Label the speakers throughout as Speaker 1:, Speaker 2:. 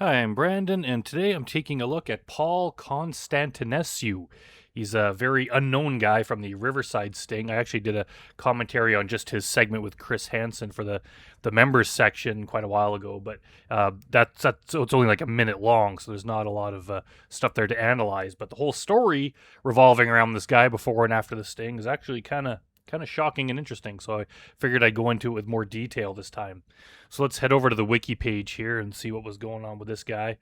Speaker 1: Hi, I'm Brandon, and today I'm taking a look at Paul Constantinescu. He's a very unknown guy from the Riverside Sting. I actually did a commentary on just his segment with Chris Hansen for the members section quite a while ago, but so it's only like a minute long, so there's not a lot of stuff there to analyze. But the whole story revolving around this guy before and after the Sting is actually kind of shocking and interesting. So I figured I'd go into it with more detail this time. So let's head over to the wiki page here and see what was going on with this guy.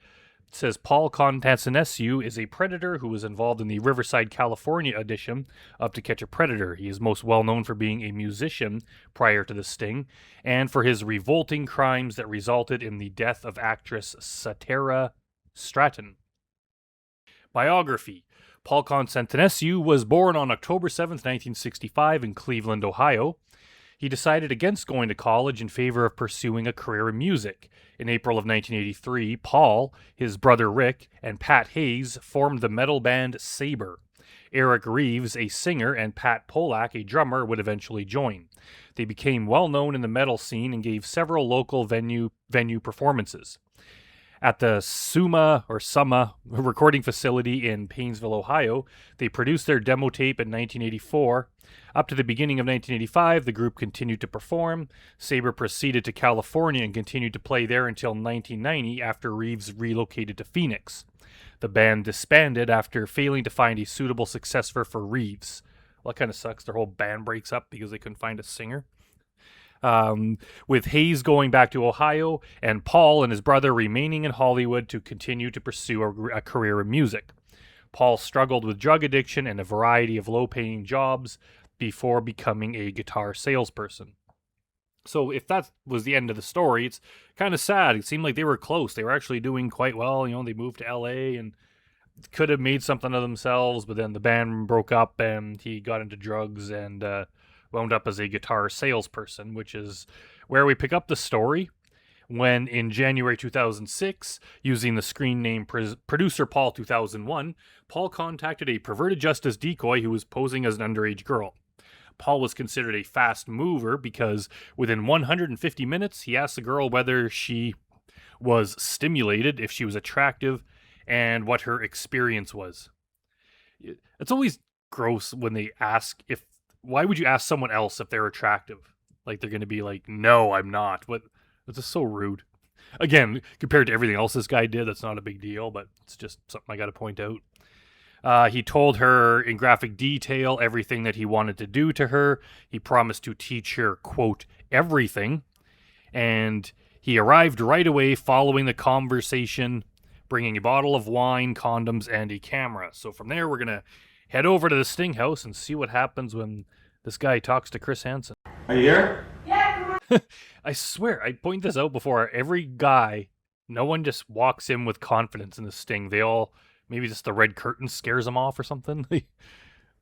Speaker 1: It says Paul Constantinescu is a predator who was involved in the Riverside, California edition of To Catch a Predator. He is most well known for being a musician prior to the Sting and for his revolting crimes that resulted in the death of actress Satara Stratton. Biography. Paul Constantinescu was born on October 7th, 1965 in Cleveland, Ohio. He decided against going to college in favor of pursuing a career in music. In April of 1983, Paul, his brother Rick, and Pat Hayes formed the metal band Saber. Eric Reeves, a singer, and Pat Polak, a drummer, would eventually join. They became well known in the metal scene and gave several local venue performances. At the Summa recording facility in Painesville, Ohio, they produced their demo tape in 1984. Up to the beginning of 1985, the group continued to perform. Saber proceeded to California and continued to play there until 1990 after Reeves relocated to Phoenix. The band disbanded after failing to find a suitable successor for Reeves. Well, that kind of sucks. Their whole band breaks up because they couldn't find a singer. With Hayes going back to Ohio and Paul and his brother remaining in Hollywood to continue to pursue a career in music. Paul struggled with drug addiction and a variety of low-paying jobs before becoming a guitar salesperson. So if that was the end of the story, it's kind of sad. It seemed like they were close. They were actually doing quite well. They moved to LA and could have made something of themselves, but then the band broke up and he got into drugs and wound up as a guitar salesperson, which is where we pick up the story when in January 2006, using the screen name Producer Paul 2001, Paul contacted a perverted justice decoy who was posing as an underage girl. Paul was considered a fast mover because within 150 minutes, he asked the girl whether she was stimulated, if she was attractive, and what her experience was. It's always gross when they ask why would you ask someone else if they're attractive? Like they're going to be like, no, I'm not. What? It's just so rude. Again, compared to everything else this guy did, that's not a big deal, but it's just something I got to point out. He told her in graphic detail everything that he wanted to do to her. He promised to teach her, quote, everything. And he arrived right away following the conversation, bringing a bottle of wine, condoms, and a camera. So from there, we're going to head over to the Sting house and see what happens when this guy talks to Chris Hansen.
Speaker 2: Are you here?
Speaker 3: Yeah, come on.
Speaker 1: I swear, I point this out before. Every guy, no one just walks in with confidence in the Sting. They all, maybe just the red curtain scares them off or something.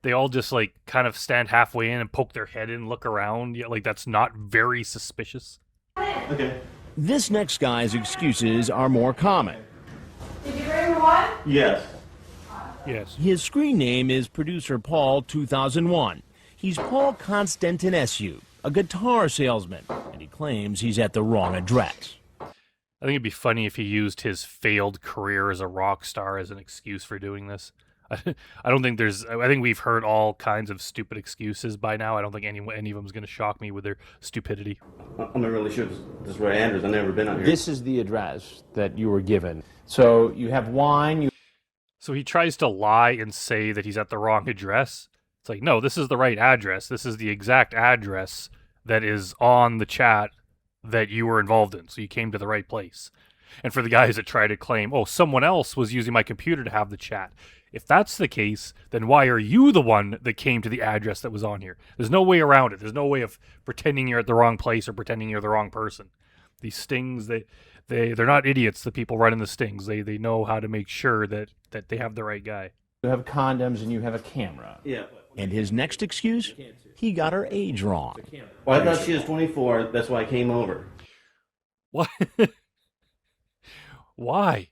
Speaker 1: They all just like kind of stand halfway in and poke their head in, look around. Yeah, like that's not very suspicious.
Speaker 2: Okay.
Speaker 4: This next guy's excuses are more common.
Speaker 3: Did you bring the one?
Speaker 2: Yes.
Speaker 1: Yes.
Speaker 4: His screen name is Producer Paul 2001. He's Paul Constantinescu, a guitar salesman, and he claims he's at the wrong address.
Speaker 1: I think it'd be funny if he used his failed career as a rock star as an excuse for doing this. I don't think I think we've heard all kinds of stupid excuses by now. I don't think any of them is going to shock me with their stupidity.
Speaker 2: I'm not really sure this is where Andrews. I've never been out here.
Speaker 5: This is the address that you were given. So you have wine.
Speaker 1: So he tries to lie and say that he's at the wrong address. It's like, no, this is the right address. This is the exact address that is on the chat that you were involved in. So you came to the right place. And for the guys that try to claim, oh, someone else was using my computer to have the chat. If that's the case, then why are you the one that came to the address that was on here? There's no way around it. There's no way of pretending you're at the wrong place or pretending you're the wrong person. These stings, they're not idiots, the people running the stings. They know how to make sure that they have the right guy.
Speaker 5: You have condoms and you have a camera.
Speaker 2: Yeah.
Speaker 4: And his next excuse? He got her age wrong.
Speaker 2: Well, I thought she was 24. That's why I came over.
Speaker 1: What? Why?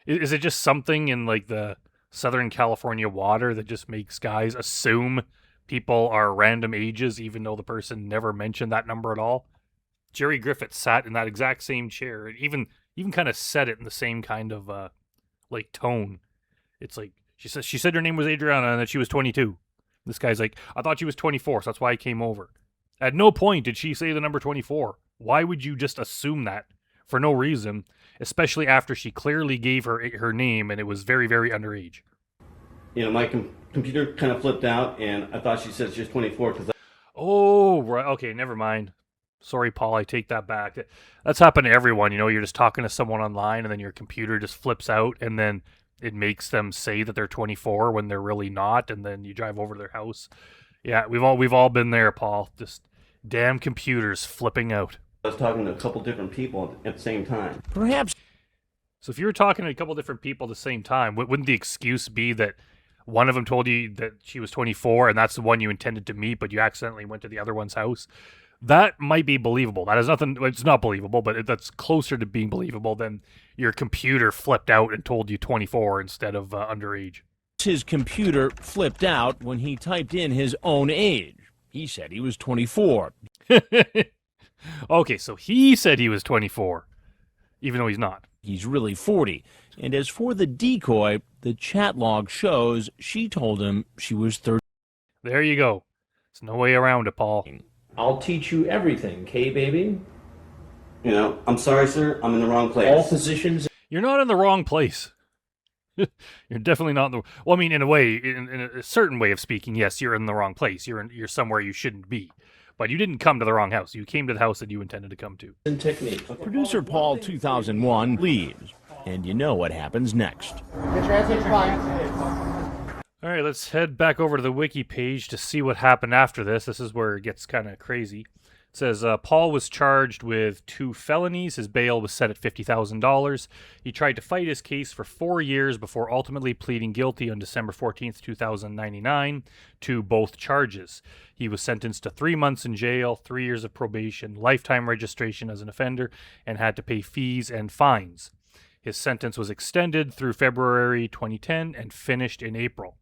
Speaker 1: Is it just something in like the Southern California water that just makes guys assume people are random ages even though the person never mentioned that number at all? Jerry Griffith sat in that exact same chair. And even kind of said it in the same kind of like tone. It's like she said her name was Adriana and that she was 22. This guy's like, I thought she was 24, so that's why I came over. At no point did she say the number 24. Why would you just assume that for no reason, especially after she clearly gave her name and it was very, very underage?
Speaker 2: You know, my computer kind of flipped out, and I thought she said she was 24 because.
Speaker 1: Oh, right. Okay, never mind. Sorry, Paul, I take that back. That's happened to everyone. You know, you're just talking to someone online and then your computer just flips out and then it makes them say that they're 24 when they're really not, and then you drive over to their house. Yeah, we've all been there, Paul. Just damn computers flipping out.
Speaker 2: I was talking to a couple different people at the same time.
Speaker 4: Perhaps.
Speaker 1: So if you were talking to a couple different people at the same time, wouldn't the excuse be that one of them told you that she was 24 and that's the one you intended to meet, but you accidentally went to the other one's house? That might be believable. That is nothing. It's not believable, but that's closer to being believable than your computer flipped out and told you 24 instead of underage.
Speaker 4: His computer flipped out when he typed in his own age. He said he was 24.
Speaker 1: Okay, so he said he was 24, even though he's not.
Speaker 4: He's really 40. And as for the decoy, the chat log shows she told him she was 30.
Speaker 1: There you go. There's no way around it, Paul.
Speaker 5: I'll teach you everything, okay, baby?
Speaker 2: You know, I'm sorry, sir. I'm in the wrong place.
Speaker 5: All physicians.
Speaker 1: You're not in the wrong place. You're definitely not in the. Well, I mean, in a way, in a certain way of speaking, yes, you're in the wrong place. You're somewhere you shouldn't be. But you didn't come to the wrong house. You came to the house that you intended to come to.
Speaker 5: And technique.
Speaker 4: Producer Paul 2001 leaves. And you know what happens next.
Speaker 1: All right, let's head back over to the wiki page to see what happened after this. This is where it gets kind of crazy. It says Paul was charged with 2 felonies. His bail was set at $50,000. He tried to fight his case for 4 years before ultimately pleading guilty on December 14th, 2099 to both charges. He was sentenced to 3 months in jail, 3 years of probation, lifetime registration as an offender, and had to pay fees and fines. His sentence was extended through February 2010 and finished in April.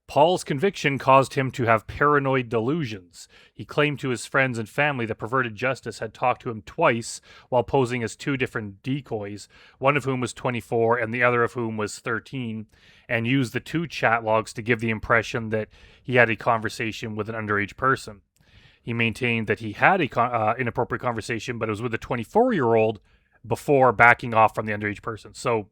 Speaker 1: Paul's conviction caused him to have paranoid delusions. He claimed to his friends and family that perverted justice had talked to him twice while posing as 2 different decoys, one of whom was 24 and the other of whom was 13, and used the 2 chat logs to give the impression that he had a conversation with an underage person. He maintained that he had a inappropriate conversation, but it was with a 24-year-old before backing off from the underage person. So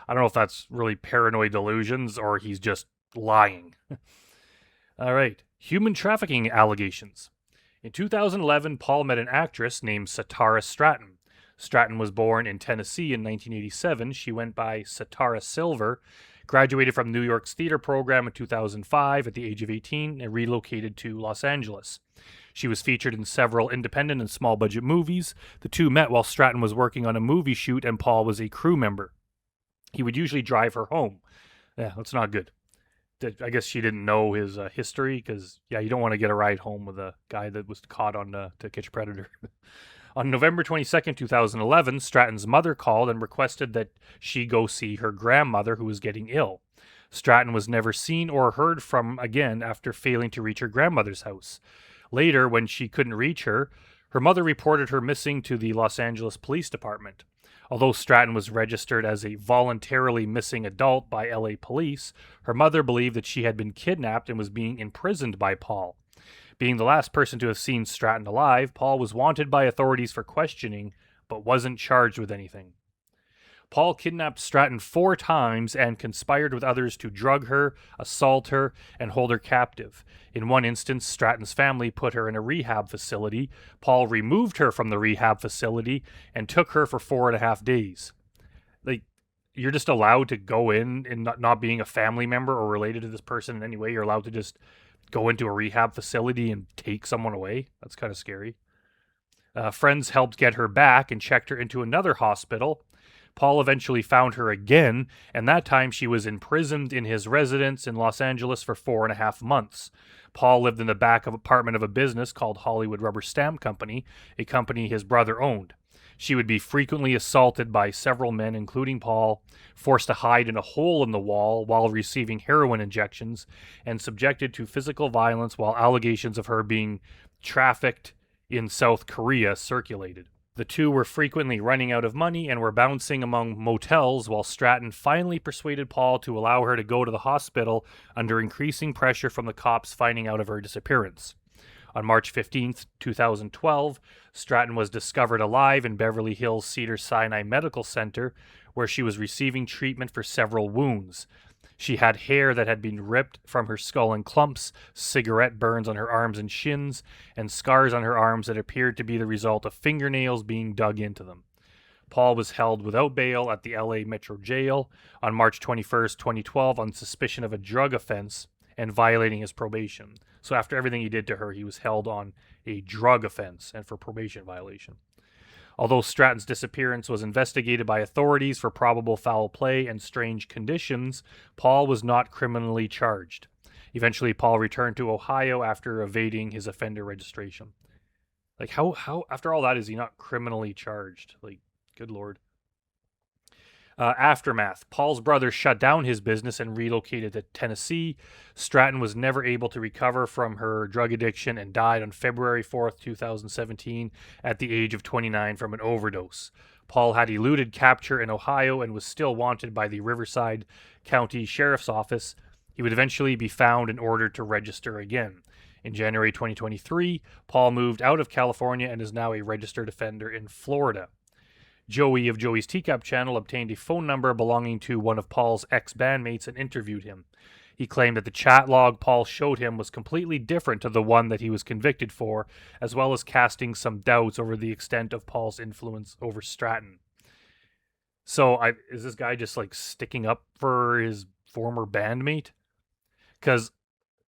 Speaker 1: I don't know if that's really paranoid delusions or he's just lying. All right. Human trafficking allegations. In 2011, Paul met an actress named Satara Stratton. Stratton was born in Tennessee in 1987. She went by Satara Silver, graduated from New York's theater program in 2005 at the age of 18, and relocated to Los Angeles. She was featured in several independent and small budget movies. The two met while Stratton was working on a movie shoot and Paul was a crew member. He would usually drive her home. Yeah, that's not good. I guess she didn't know his history because, yeah, you don't want to get a ride home with a guy that was caught on To Catch a Predator. On November 22nd, 2011, Stratton's mother called and requested that she go see her grandmother who was getting ill. Stratton was never seen or heard from again after failing to reach her grandmother's house. Later, when she couldn't reach her, her mother reported her missing to the Los Angeles Police Department. Although Stratton was registered as a voluntarily missing adult by LA police, her mother believed that she had been kidnapped and was being imprisoned by Paul. Being the last person to have seen Stratton alive, Paul was wanted by authorities for questioning, but wasn't charged with anything. Paul kidnapped Stratton 4 times and conspired with others to drug her, assault her, and hold her captive. In one instance, Stratton's family put her in a rehab facility. Paul removed her from the rehab facility and took her for 4.5 days. Like, you're just allowed to go in and not being a family member or related to this person in any way. You're allowed to just go into a rehab facility and take someone away. That's kind of scary. Friends helped get her back and checked her into another hospital. Paul eventually found her again, and that time she was imprisoned in his residence in Los Angeles for 4.5 months. Paul lived in the back of apartment of a business called Hollywood Rubber Stamp Company, a company his brother owned. She would be frequently assaulted by several men, including Paul, forced to hide in a hole in the wall while receiving heroin injections, and subjected to physical violence while allegations of her being trafficked in South Korea circulated. The two were frequently running out of money and were bouncing among motels while Stratton finally persuaded Paul to allow her to go to the hospital under increasing pressure from the cops finding out of her disappearance. On March 15th, 2012, Stratton was discovered alive in Beverly Hills Cedars-Sinai Medical Center, where she was receiving treatment for several wounds. She had hair that had been ripped from her skull in clumps, cigarette burns on her arms and shins, and scars on her arms that appeared to be the result of fingernails being dug into them. Paul was held without bail at the LA Metro Jail on March 21st, 2012 on suspicion of a drug offense and violating his probation. So after everything he did to her, he was held on a drug offense and for probation violation. Although Stratton's disappearance was investigated by authorities for probable foul play and strange conditions, Paul was not criminally charged. Eventually, Paul returned to Ohio after evading his offender registration. Like, how after all that is he not criminally charged? Like, good Lord. Aftermath. Paul's brother shut down his business and relocated to Tennessee. Stratton was never able to recover from her drug addiction and died on February 4th, 2017, at the age of 29 from an overdose. Paul had eluded capture in Ohio and was still wanted by the Riverside County Sheriff's Office. He would eventually be found and ordered to register again. In January 2023, Paul moved out of California and is now a registered offender in Florida. Joey of Joey's TCAP channel obtained a phone number belonging to one of Paul's ex-bandmates and interviewed him. He claimed that the chat log Paul showed him was completely different to the one that he was convicted for, as well as casting some doubts over the extent of Paul's influence over Stratton. So is this guy just like sticking up for his former bandmate? Because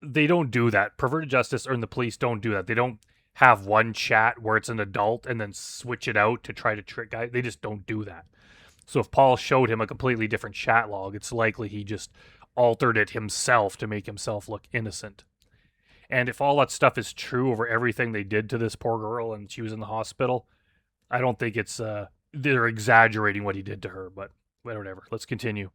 Speaker 1: they don't do that. Perverted Justice or the police don't do that. They don't have one chat where it's an adult and then switch it out to try to trick guys. They just don't do that. So if Paul showed him a completely different chat log, it's likely he just altered it himself to make himself look innocent. And if all that stuff is true over everything they did to this poor girl and she was in the hospital, I don't think it's they're exaggerating what he did to her, but whatever. Let's continue.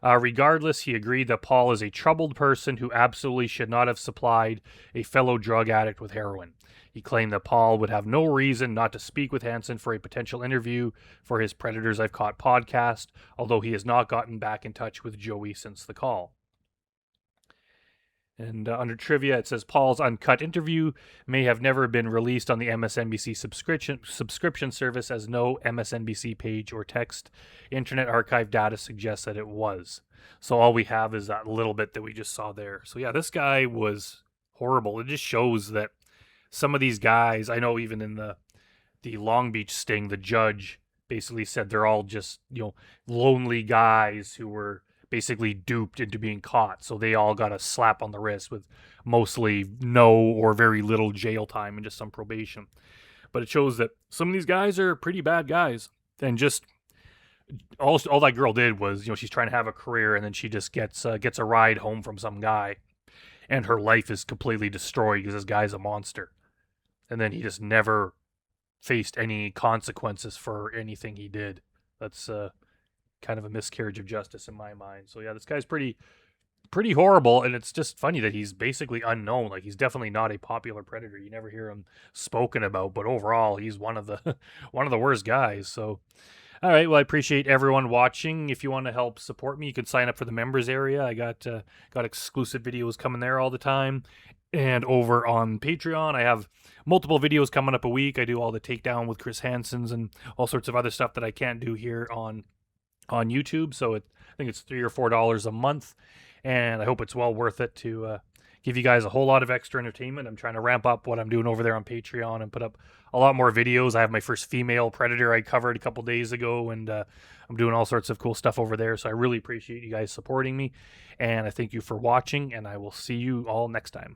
Speaker 1: Regardless, he agreed that Paul is a troubled person who absolutely should not have supplied a fellow drug addict with heroin. He claimed that Paul would have no reason not to speak with Hansen for a potential interview for his Predators I've Caught podcast, although he has not gotten back in touch with Joey since the call. And under trivia, it says Paul's uncut interview may have never been released on the MSNBC subscription service, as no MSNBC page or text Internet Archive data suggests that it was. So all we have is that little bit that we just saw there. So yeah, this guy was horrible. It just shows that some of these guys, I know even in the Long Beach sting, the judge basically said they're all just, lonely guys who were basically duped into being caught. So they all got a slap on the wrist with mostly no or very little jail time and just some probation. But it shows that some of these guys are pretty bad guys. And just all that girl did was, she's trying to have a career and then she just gets a ride home from some guy. And her life is completely destroyed because this guy's a monster. And then he just never faced any consequences for anything he did. That's kind of a miscarriage of justice in my mind. So yeah, this guy's pretty horrible, and it's just funny that he's basically unknown. Like, he's definitely not a popular predator. You never hear him spoken about, but overall, he's one of the worst guys. So, all right, well, I appreciate everyone watching. If you want to help support me, you can sign up for the members area. I got exclusive videos coming there all the time. And over on Patreon, I have multiple videos coming up a week. I do all the takedown with Chris Hansen's and all sorts of other stuff that I can't do here on YouTube. So I think it's $3 or $4 a month, and I hope it's well worth it to give you guys a whole lot of extra entertainment. I'm trying to ramp up what I'm doing over there on Patreon and put up a lot more videos. I have my first female predator I covered a couple days ago, and I'm doing all sorts of cool stuff over there. So I really appreciate you guys supporting me, and I thank you for watching, and I will see you all next time.